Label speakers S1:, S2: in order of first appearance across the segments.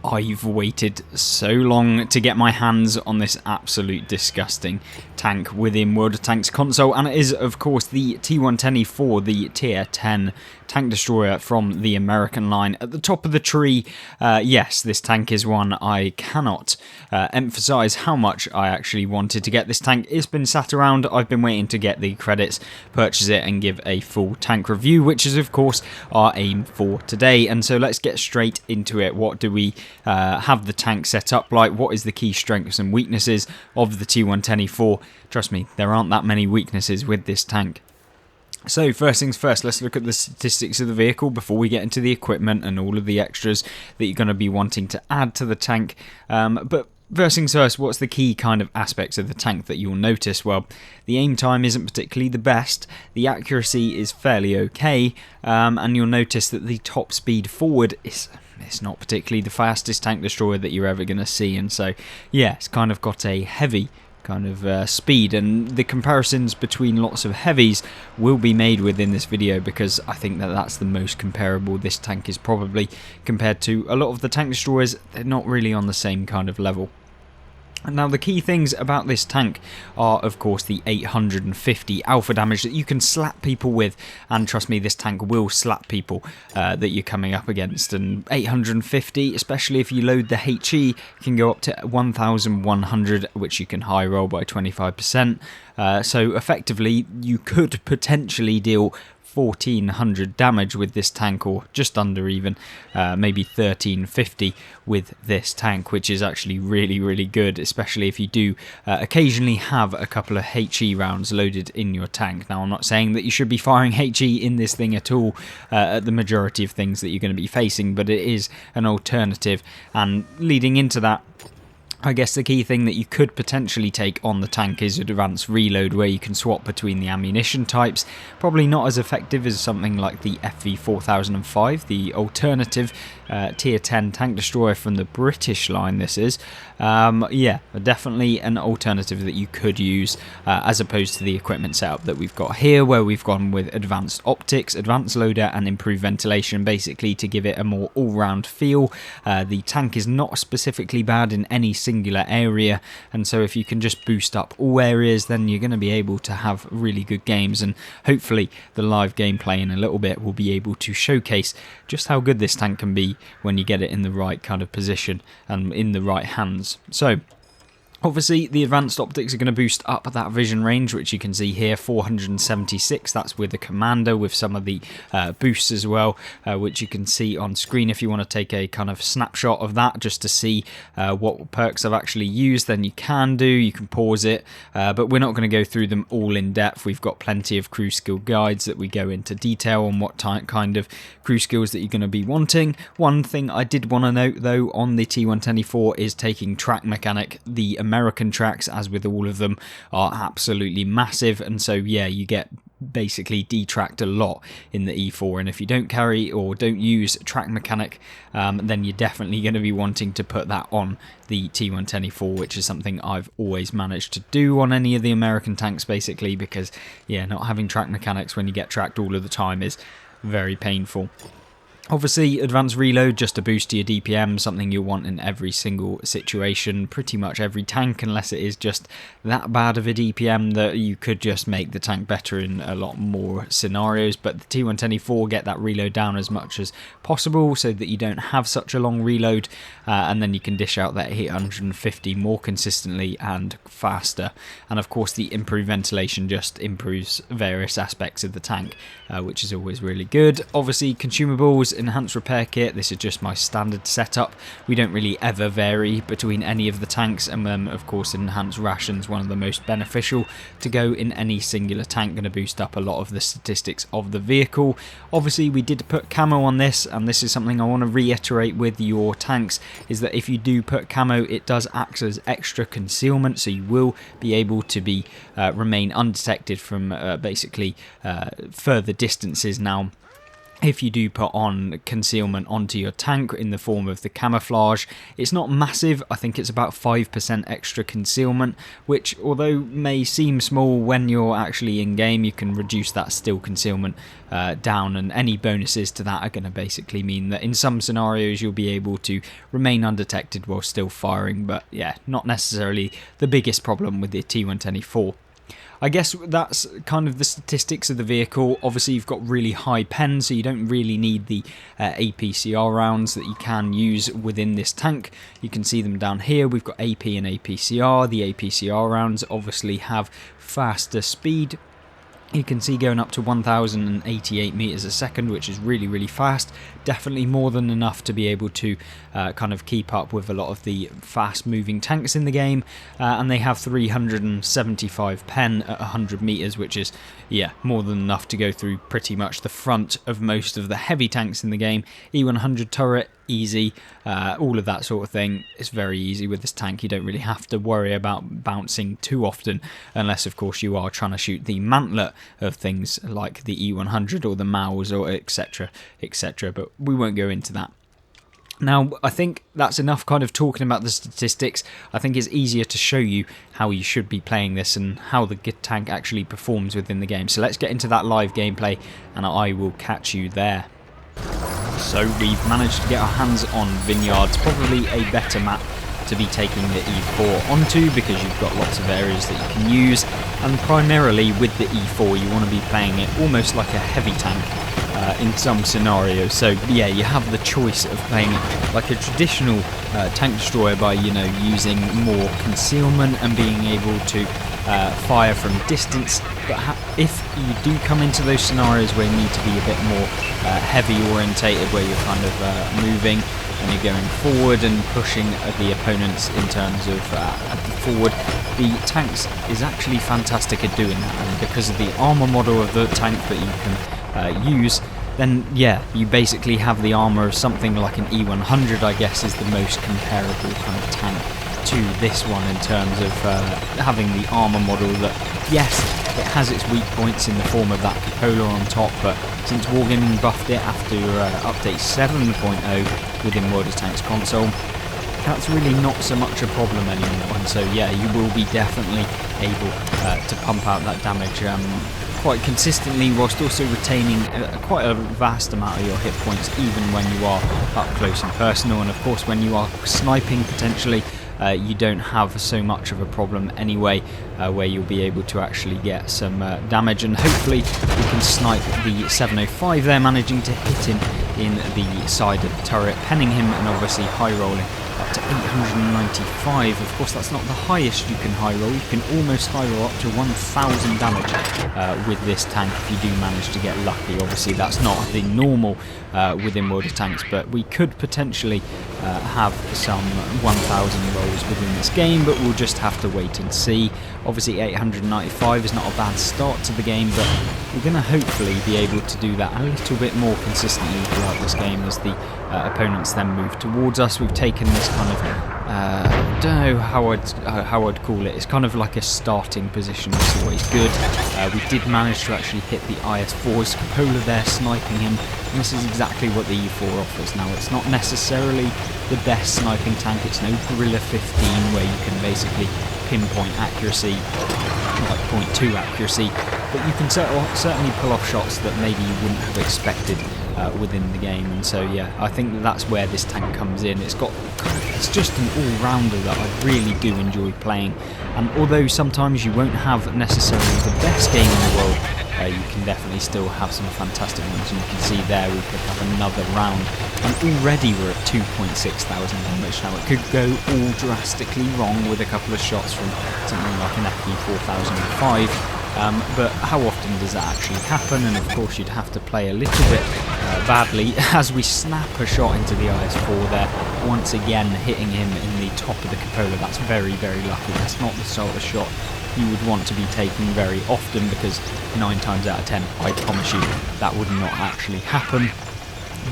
S1: I've waited so long to get my hands on this absolute disgusting tank within World of Tanks console, and it is of course the T110E4, the tier 10 tank destroyer from the American line. At the top of the tree, yes, this tank is one I cannot emphasize how much I actually wanted to get this tank. It's been sat around, I've been waiting to get the credits, purchase it and give a full tank review, which is of course our aim for today. And so let's get straight into it. What do we have the tank set up like? What is the key strengths and weaknesses of the T110E4? Trust me, there aren't that many weaknesses with this tank. So first things first, let's look at the statistics of the vehicle before we get into the equipment and all of the extras that you're going to be wanting to add to the tank. But first things first, what's the key kind of aspects of the tank that you'll notice? Well, the aim time isn't particularly the best, the accuracy is fairly okay, and you'll notice that the top speed forward is... it's not particularly the fastest tank destroyer that you're ever going to see, and so yeah, it's kind of got a heavy kind of speed, and the comparisons between lots of heavies will be made within this video because I think that that's the most comparable this tank is probably compared to a lot of the tank destroyers. They're not really on the same kind of level. Now the key things about this tank are of course the 850 alpha damage that you can slap people with, and trust me, this tank will slap people that you're coming up against. And 850, especially if you load the HE, can go up to 1100, which you can high roll by 25%. So effectively you could potentially deal 1400 damage with this tank, or just under even, maybe 1350 with this tank, which is actually really good, especially if you do occasionally have a couple of HE rounds loaded in your tank. Now I'm not saying that you should be firing HE in this thing at all at the majority of things that you're going to be facing, but it is an alternative. And leading into that, I guess the key thing that you could potentially take on the tank is advanced reload, where you can swap between the ammunition types. Probably not as effective as something like the FV4005, the alternative tier 10 tank destroyer from the British line this is. Yeah, definitely an alternative that you could use as opposed to the equipment setup that we've got here, where we've gone with advanced optics, advanced loader and improved ventilation, basically to give it a more all-round feel. The tank is not specifically bad in any singular area, and so if you can just boost up all areas, then you're going to be able to have really good games, and hopefully the live gameplay in a little bit will be able to showcase just how good this tank can be when you get it in the right kind of position and in the right hands. So obviously the advanced optics are going to boost up that vision range, which you can see here, 476. That's with the commander, with some of the boosts as well, which you can see on screen. If you want to take a kind of snapshot of that just to see what perks I've actually used, then you can do. You can pause it, but we're not going to go through them all in depth. We've got plenty of crew skill guides that we go into detail on what kind of crew skills that you're going to be wanting. One thing I did want to note though on the T110E4 is taking track mechanic. The American tracks, as with all of them, are absolutely massive, and so yeah, you get basically detracked a lot in the E4, and if you don't carry or don't use track mechanic, then you're definitely going to be wanting to put that on the T110E4, which is something I've always managed to do on any of the American tanks basically, because yeah, not having track mechanics when you get tracked all of the time is very painful. Obviously, advanced reload, just a boost to your DPM, something you'll want in every single situation, pretty much every tank, unless it is just that bad of a DPM that you could just make the tank better in a lot more scenarios. But the T110E4, get that reload down as much as possible so that you don't have such a long reload, and then you can dish out that 850 more consistently and faster. And of course, the improved ventilation just improves various aspects of the tank, which is always really good. Obviously, consumables, enhanced repair kit, this is just my standard setup. We don't really ever vary between any of the tanks, and then of course enhanced rations, one of the most beneficial to go in any singular tank, going to boost up a lot of the statistics of the vehicle. Obviously we did put camo on this, and this is something I want to reiterate with your tanks, is that if you do put camo, it does act as extra concealment, so you will be able to be remain undetected from basically further distances. Now if you do put on concealment onto your tank in the form of the camouflage. It's not massive, I think it's about 5% extra concealment, which although may seem small when you're actually in game, you can reduce that still concealment down, and any bonuses to that are going to basically mean that in some scenarios you'll be able to remain undetected while still firing, but yeah, not necessarily the biggest problem with the T110E4. I guess that's kind of the statistics of the vehicle. Obviously you've got really high pen, so you don't really need the APCR rounds that you can use within this tank. You can see them down here. We've got AP and APCR. The APCR rounds obviously have faster speed. You can see going up to 1088 meters a second, which is really, really fast. Definitely more than enough to be able to kind of keep up with a lot of the fast moving tanks in the game. And they have 375 pen at 100 meters, which is, yeah, more than enough to go through pretty much the front of most of the heavy tanks in the game. E100 turret, easy, all of that sort of thing. It's very easy with this tank. You don't really have to worry about bouncing too often, unless of course you are trying to shoot the mantlet of things like the E100 or the MAUs or etc, etc, but we won't go into that. Now, I think that's enough kind of talking about the statistics. I think it's easier to show you how you should be playing this and how the tank actually performs within the game. So let's get into that live gameplay and I will catch you there. So we've managed to get our hands on Vineyards, probably a better map to be taking the E4 onto because you've got lots of areas that you can use, and primarily with the E4 you want to be playing it almost like a heavy tank in some scenarios. So yeah, you have the choice of playing it like a traditional tank destroyer by, you know, using more concealment and being able to fire from distance, but if you do come into those scenarios where you need to be a bit more heavy orientated, where you're kind of moving and you're going forward and pushing the opponents in terms of forward, the tanks is actually fantastic at doing that, and because of the armor model of the tank that you can use, then yeah, you basically have the armor of something like an E100, I guess is the most comparable kind of tank to this one in terms of having the armor model that, yes, it has its weak points in the form of that cupola on top, but since Wargaming buffed it after update 7.0 within World of Tanks console, that's really not so much a problem anymore, and so yeah, you will be definitely able to pump out that damage quite consistently, whilst also retaining quite a vast amount of your hit points even when you are up close and personal. And of course when you are sniping potentially, you don't have so much of a problem anyway, where you'll be able to actually get some damage, and hopefully we can snipe the 705 there, managing to hit him in the side of the turret, penning him and obviously high rolling up to 895. Of course that's not the highest you can high roll, you can almost high roll up to 1000 damage with this tank if you do manage to get lucky. Obviously that's not the normal within World of Tanks, but we could potentially have some 1000 rolls within this game, but we'll just have to wait and see. Obviously 895 is not a bad start to the game, but we're going to hopefully be able to do that a little bit more consistently throughout this game as the opponents then move towards us. We've taken this kind of, I don't know how I'd call it, it's kind of like a starting position, it's always good. We did manage to actually hit the IS-4's cupola there, sniping him, and this is exactly what the E4 offers. Now it's not necessarily the best sniping tank, it's no Gorilla 15 where you can basically pinpoint accuracy, like 0.2 accuracy, but you can certainly pull off shots that maybe you wouldn't have expected within the game. And so yeah, I think that's where this tank comes in. It's just an all-rounder that I really do enjoy playing, and although sometimes you won't have necessarily the best game in the world, you can definitely still have some fantastic ones, and you can see there we pick up another round, and already we're at 2,600 damage. Now it could go all drastically wrong with a couple of shots from something like an FE4005, but how often does that actually happen? And of course you'd have to play a little bit badly as we snap a shot into the IS-4 there, once again hitting him in the top of the cupola. That's very, very lucky. That's not the sort of shot you would want to be taking very often, because 9 times out of 10, I promise you, that would not actually happen.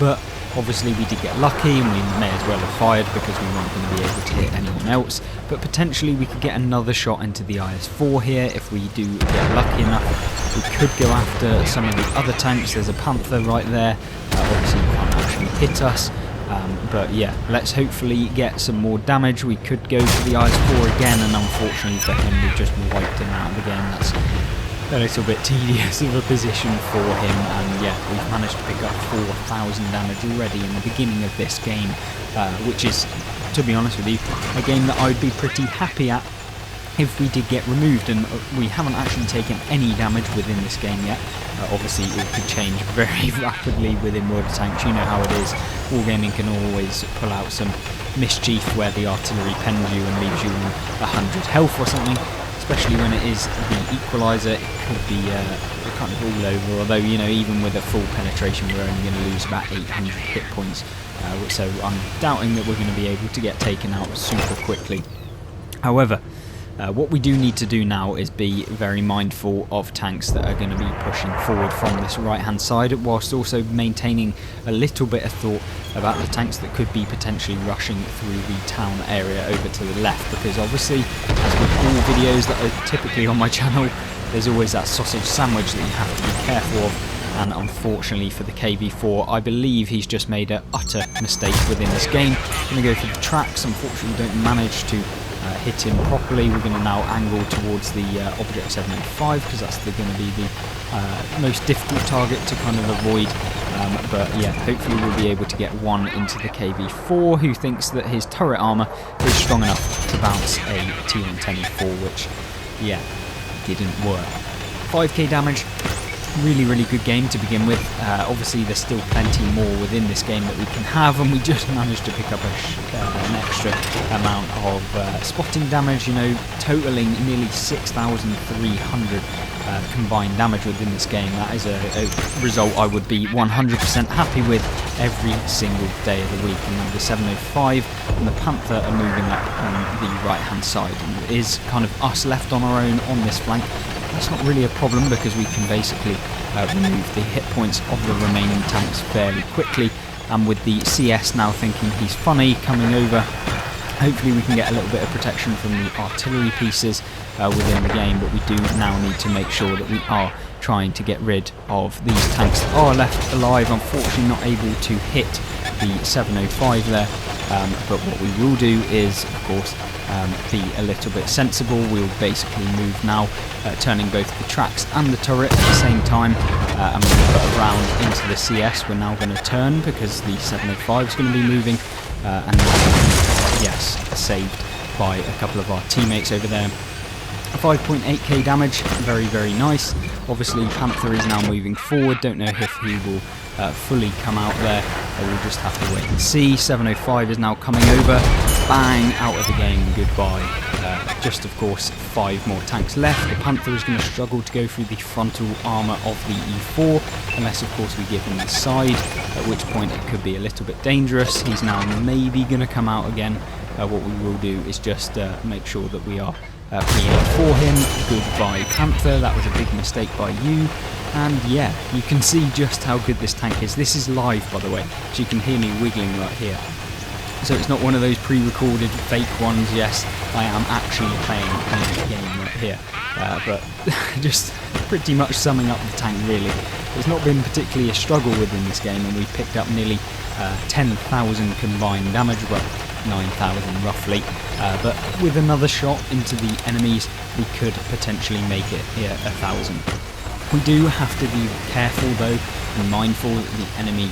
S1: But Obviously we did get lucky and we may as well have fired because we weren't going to be able to hit anyone else, but potentially we could get another shot into the IS-4 here if we do get lucky enough. We could go after some of the other tanks. There's a Panther right there, obviously you can't actually hit us. But yeah, let's hopefully get some more damage. We could go for the IS-4 again, and unfortunately for him, we just wiped him out of the game. That's a little bit tedious of a position for him, and yeah, we've managed to pick up 4,000 damage already in the beginning of this game, which is, to be honest with you, a game that I would be pretty happy at if we did get removed, and we haven't actually taken any damage within this game yet. Obviously it could change very rapidly within World of Tanks, you know how it is. Wargaming can always pull out some mischief where the artillery pens you and leaves you on 100 health or something, especially when it is the equaliser. It could be kind of all over, although, you know, even with a full penetration we're only going to lose about 800 hit points, so I'm doubting that we're going to be able to get taken out super quickly. However, what we do need to do now is be very mindful of tanks that are going to be pushing forward from this right hand side, whilst also maintaining a little bit of thought about the tanks that could be potentially rushing through the town area over to the left, because obviously, as with all videos that are typically on my channel, there's always that sausage sandwich that you have to be careful of. And unfortunately for the KV-4, I believe he's just made an utter mistake within this game. Going to go for the tracks. Unfortunately, we don't manage to hit him properly. We're going to now angle towards the Object 705 because that's going to be the most difficult target to kind of avoid. But yeah, hopefully we'll be able to get one into the KV-4, who thinks that his turret armour is strong enough to bounce a T110E4, which, yeah, didn't work. 5k damage. Really good game to begin with. Obviously there's still plenty more within this game that we can have, and we just managed to pick up an extra amount of spotting damage, you know, totaling nearly 6,300 combined damage within this game. That is a result I would be 100% happy with every single day of the week. And now the 705 and the Panther are moving up on the right hand side, and it is kind of us left on our own on this flank. That's not really a problem because we can basically remove the hit points of the remaining tanks fairly quickly, and with the CS now thinking he's funny coming over, hopefully we can get a little bit of protection from the artillery pieces within the game. But we do now need to make sure that we are trying to get rid of these tanks that are left alive. Unfortunately not able to hit the 705 there, but what we will do is, of course, be a little bit sensible. We'll basically move now, turning both the tracks and the turret at the same time, and when we put a round into the CS, we're now going to turn because the 705 is going to be moving, and yes, saved by a couple of our teammates over there. 5.8k damage, very nice. Obviously Panther is now moving forward, don't know if he will fully come out there, we'll just have to wait and see. 705 is now coming over, bang, out of the game, goodbye. Just of course 5 more tanks left. The Panther is going to struggle to go through the frontal armour of the E4, unless of course we give him the side, at which point it could be a little bit dangerous. He's now maybe going to come out again. What we will do is just make sure that we are pre-aim for him. Goodbye Panther, that was a big mistake by you. And yeah, you can see just how good this tank is. This is live, by the way, so you can hear me wiggling right here. So it's not one of those pre-recorded fake ones. Yes, I am actually playing a game right here. But just pretty much summing up the tank, really. It's not been particularly a struggle within this game, and we've picked up nearly 10,000 combined damage, well, 9,000 roughly. But with another shot into the enemies, we could potentially make it here 1,000. We do have to be careful though, and mindful that the enemy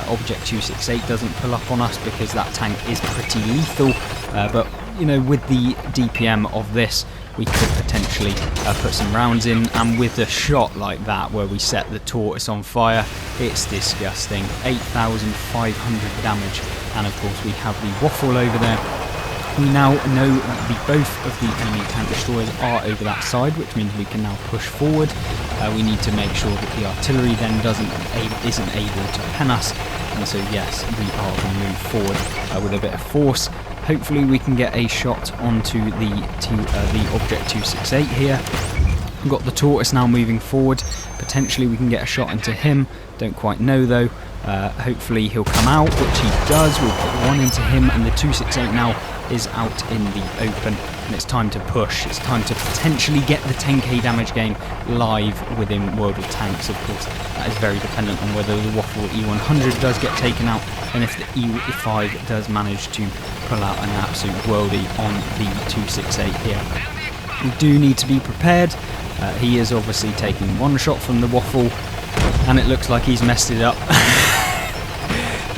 S1: Object 268 doesn't pull up on us, because that tank is pretty lethal. But you know, with the DPM of this, we could potentially put some rounds in, and with a shot like that where we set the tortoise on fire, it's disgusting. 8,500 damage, and of course we have the waffle over there. We now know that both of the enemy tank destroyers are over that side, which means we can now push forward. We need to make sure that the artillery then isn't able to pen us, and so yes, we are going to move forward with a bit of force. Hopefully we can get a shot onto the Object 268 here. We've got the tortoise now moving forward. Potentially we can get a shot into him. Don't quite know though. Hopefully he'll come out, which he does. We'll put one into him, and the 268 now is out in the open, and it's time to push. It's time to potentially get the 10k damage game live within World of Tanks. Of course, that is very dependent on whether the Waffle E100 does get taken out, and if the E5 does manage to pull out an absolute worldie on the 268 here. We do need to be prepared. He is obviously taking one shot from the Waffle, and it looks like he's messed it up.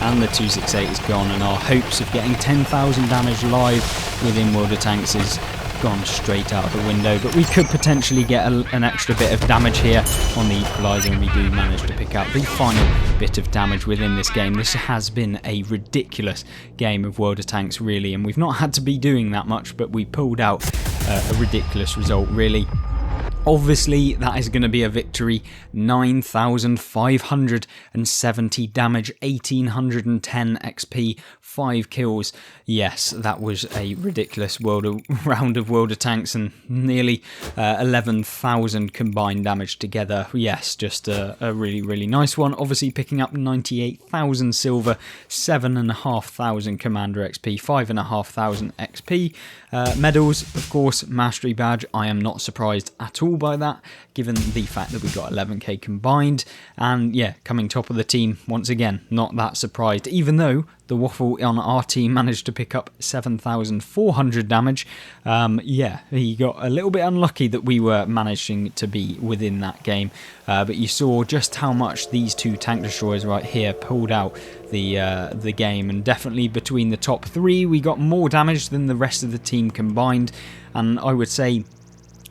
S1: And the 268 is gone, and our hopes of getting 10,000 damage live within World of Tanks is gone straight out the window. But we could potentially get an extra bit of damage here on the equaliser, and we do manage to pick out the final bit of damage within this game. This has been a ridiculous game of World of Tanks, really, and we've not had to be doing that much, but we pulled out a ridiculous result, really. Obviously, that is going to be a victory. 9,570 damage, 1,810 XP, 5 kills. Yes, that was a ridiculous round of World of Tanks, and nearly 11,000 combined damage together. Yes, just a really, really nice one. Obviously, picking up 98,000 silver, 7,500 Commander XP, 5,500 XP. Medals, of course, Mastery Badge. I am not surprised at all by that, given the fact that we got 11k combined, and yeah, coming top of the team once again, not that surprised, even though the Waffle on our team managed to pick up 7,400 damage. Yeah, he got a little bit unlucky that we were managing to be within that game, but you saw just how much these two tank destroyers right here pulled out the game, and definitely between the top three we got more damage than the rest of the team combined, and I would say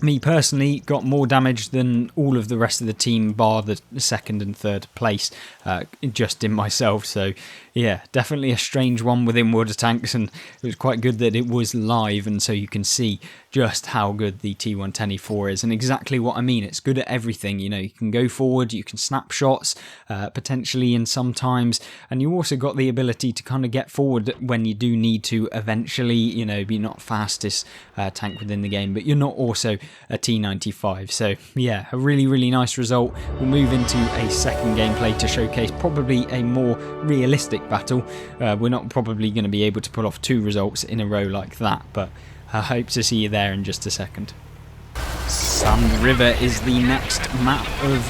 S1: me personally got more damage than all of the rest of the team bar the second and third place, just in myself. So yeah, definitely a strange one within World of Tanks, and it was quite good that it was live, and so you can see just how good the T110E4 is, and exactly what I mean. It's good at everything, you know, you can go forward, you can snap shots, potentially, and sometimes, and you also got the ability to kind of get forward when you do need to eventually, you know, be not fastest tank within the game, but you're not also a T95. So yeah, a really, really nice result. We'll move into a second gameplay to showcase probably a more realistic battle. We're not probably going to be able to pull off 2 results in a row like that, but I hope to see you there in just a second. Sand River is the next map of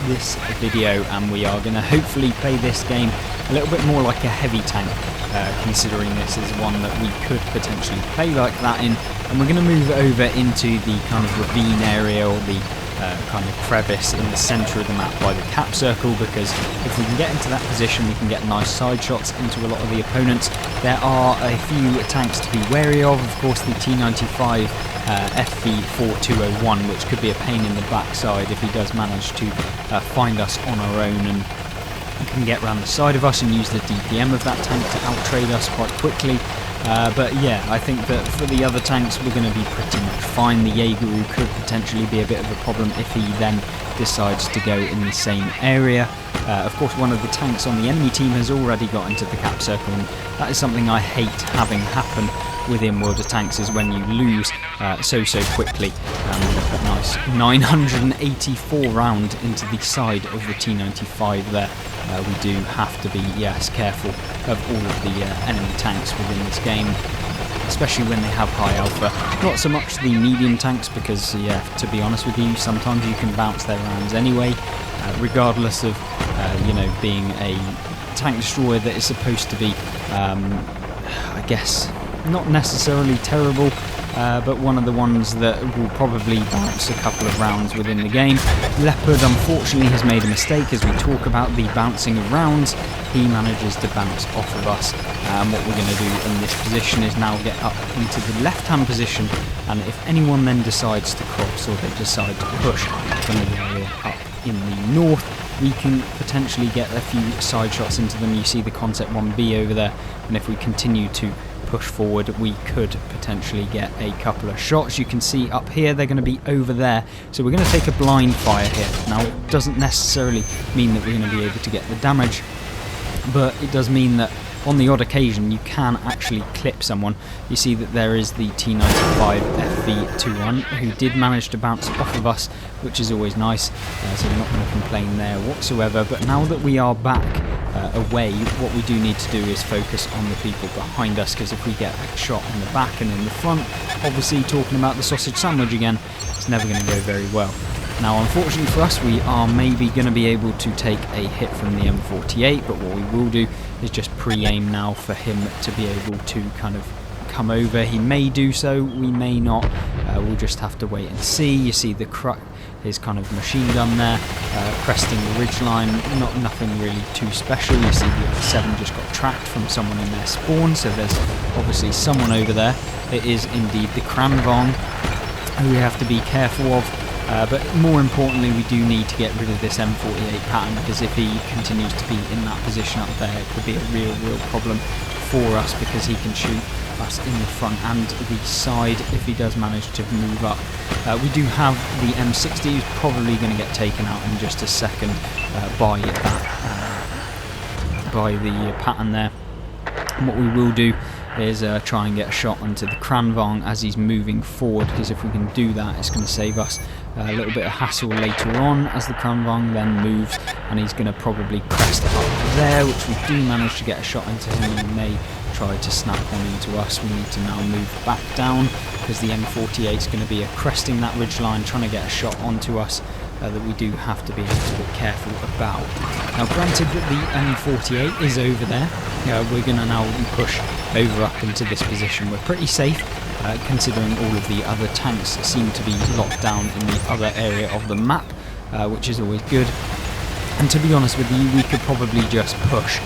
S1: this video, and we are going to hopefully play this game a little bit more like a heavy tank, considering this is one that we could potentially play like that in, and we're going to move over into the kind of ravine area, or the kind of crevice in the centre of the map by the cap circle, because if we can get into that position we can get nice side shots into a lot of the opponents. There are a few tanks to be wary of course, the T95 FV4201, which could be a pain in the backside if he does manage to find us on our own, and can get around the side of us and use the DPM of that tank to outtrade us quite quickly. But yeah, I think that for the other tanks we're going to be pretty much fine. The Jaegeru could potentially be a bit of a problem if he then decides to go in the same area. Of course, one of the tanks on the enemy team has already got into the cap circle, and that is something I hate having happen within World of Tanks, is when you lose so quickly. A nice 984 round into the side of the T95 there. We do have to be, yes, careful of all of the enemy tanks within this game, especially when they have high alpha. Not so much the medium tanks, because, yeah, to be honest with you, sometimes you can bounce their rounds anyway, regardless of, you know, being a tank destroyer that is supposed to be, I guess, not necessarily terrible, but one of the ones that will probably bounce a couple of rounds within the game. Leopard unfortunately has made a mistake as we talk about the bouncing of rounds. He manages to bounce off of us, and what we're going to do in this position is now get up into the left hand position, and if anyone then decides to cross, or they decide to push from the area up in the north, we can potentially get a few side shots into them. You see the Concept 1B over there, and if we continue to push forward we could potentially get a couple of shots. You can see up here they're going to be over there, so we're going to take a blind fire here. Now, it doesn't necessarily mean that we're going to be able to get the damage, but it does mean that on the odd occasion you can actually clip someone. You see that there is the T95 FV21 who did manage to bounce off of us, which is always nice, so we're not going to complain there whatsoever. But now that we are back away, what we do need to do is focus on the people behind us, because if we get shot in the back and in the front, obviously talking about the sausage sandwich again, it's never going to go very well. Now unfortunately for us, we are maybe going to be able to take a hit from the M48, but what we will do is just pre-aim now for him to be able to kind of come over. He may do so, we may not, we'll just have to wait and see. You see his kind of machine gun there, cresting the ridgeline, nothing really too special. You see the 7 just got tracked from someone in their spawn, so there's obviously someone over there. It is indeed the Kranvang, who we have to be careful of. But more importantly, we do need to get rid of this M48 pattern, because if he continues to be in that position up there, it could be a real problem for us, because he can shoot us in the front and the side if he does manage to move up. We do have the M60, who's probably going to get taken out in just a second by the pattern there. And what we will do is try and get a shot onto the Kranvang as he's moving forward, because if we can do that, it's going to save us a little bit of hassle later on as the Kranvang then moves, and he's going to probably crest up there, which we do manage to get a shot into him, and he may try to snap one into us. We need to now move back down, because the M48 is going to be cresting that ridge line, trying to get a shot onto us. That we do have to be a little bit careful about. Now granted that the M48 is over there, we're going to now push over up into this position. We're pretty safe, considering all of the other tanks seem to be locked down in the other area of the map, which is always good. And to be honest with you, we could probably just push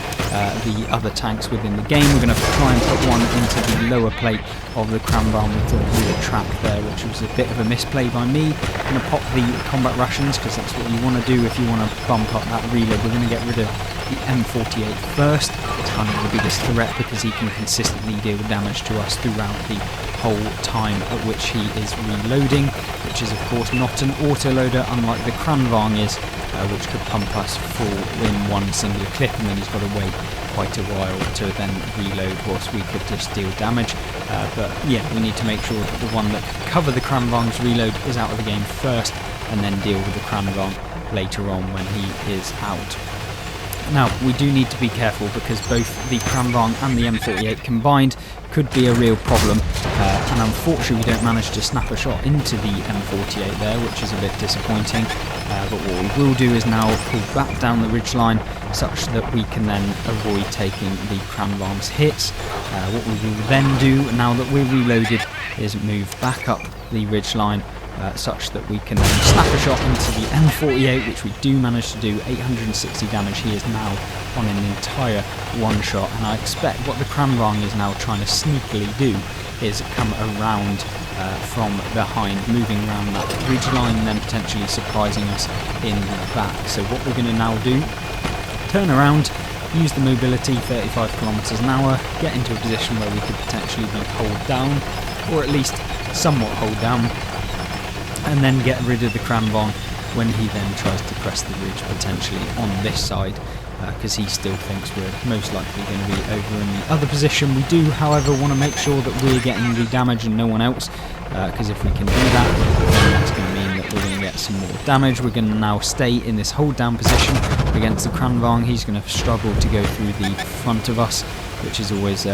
S1: the other tanks within the game. We're going to try and put one into the lower plate of the Kranvang with the rear track there, which was a bit of a misplay by me. I'm going to pop the combat rations, because that's what you want to do if you want to bump up that reload. We're going to get rid of the M48 first. It's kind of the biggest threat, because he can consistently deal damage to us throughout the whole time at which he is reloading, which is of course not an autoloader unlike the Kranvang is, which could pump us full in one single clip, and then he's got to wait quite a while to then reload whilst we could just deal damage. But yeah, we need to make sure that the one that could cover the Kranvang's reload is out of the game first, and then deal with the Kranvang later on when he is out. Now, we do need to be careful, because both the Kranvang and the M48 combined could be a real problem, and unfortunately we don't manage to snap a shot into the M48 there, which is a bit disappointing. But what we will do is now pull back down the ridgeline, such that we can then avoid taking the Kranvang's hits. What we will then do, now that we're reloaded, is move back up the ridgeline, such that we can then snap a shot into the M48, which we do manage to do. 860 damage. He is now on an entire one shot, and I expect what the Kranvang is now trying to sneakily do is come around from behind, moving around that ridge line, and then potentially surprising us in the back. So what we're going to now do, turn around, use the mobility 35 kilometers an hour, get into a position where we could potentially be hold down, or at least somewhat hold down, and then get rid of the Kranvang when he then tries to crest the ridge potentially on this side, because he still thinks we're most likely going to be over in the other position. We do, however, want to make sure that we're getting the damage and no one else, because if we can do that, then that's going to mean that we're going to get some more damage. We're going to now stay in this hold down position against the Kranvang. He's going to struggle to go through the front of us, which is always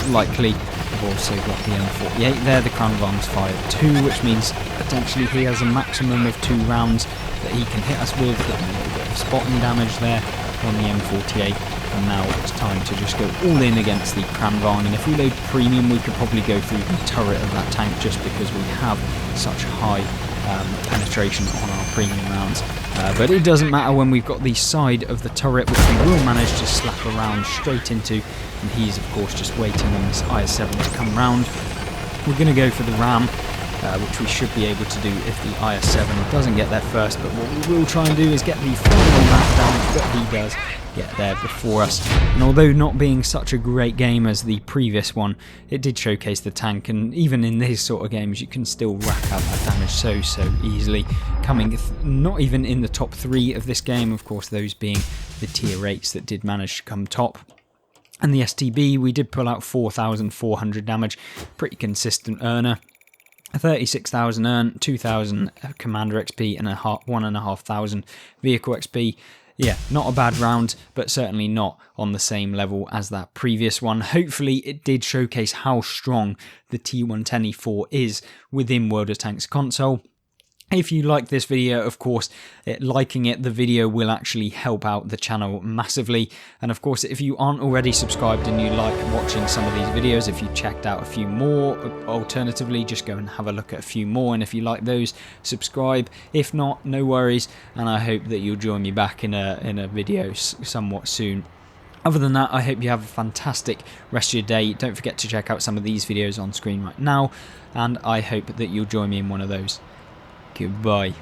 S1: likely. We've also got the M48 there. The Kranvang's fired 2, which means potentially he has a maximum of 2 rounds that he can hit us with. Getting a little bit of spotting damage there on the M48, and now it's time to just go all in against the Kranvang. And if we load premium, we could probably go through the turret of that tank, just because we have such high penetration on our premium rounds. But it doesn't matter when we've got the side of the turret, which we will manage to slap around straight into, and he's of course just waiting on this IS-7 to come round. We're going to go for the ram, which we should be able to do if the IS-7 doesn't get there first, but what we will try and do is get the final map down, but he does get there before us. And although not being such a great game as the previous one, it did showcase the tank, and even in these sort of games you can still rack up that damage so easily, coming not even in the top 3 of this game, of course those being the tier 8s that did manage to come top. And the STB, we did pull out 4,400 damage, pretty consistent earner. 36,000 earn, 2,000 commander XP, and 1,500 vehicle XP. Yeah, not a bad round, but certainly not on the same level as that previous one. Hopefully it did showcase how strong the T110E4 is within World of Tanks console. If you like this video, of course, liking it, the video will actually help out the channel massively. And of course, if you aren't already subscribed and you like watching some of these videos, if you checked out a few more, alternatively, just go and have a look at a few more. And if you like those, subscribe. If not, no worries. And I hope that you'll join me back in a video somewhat soon. Other than that, I hope you have a fantastic rest of your day. Don't forget to check out some of these videos on screen right now. And I hope that you'll join me in one of those. Goodbye.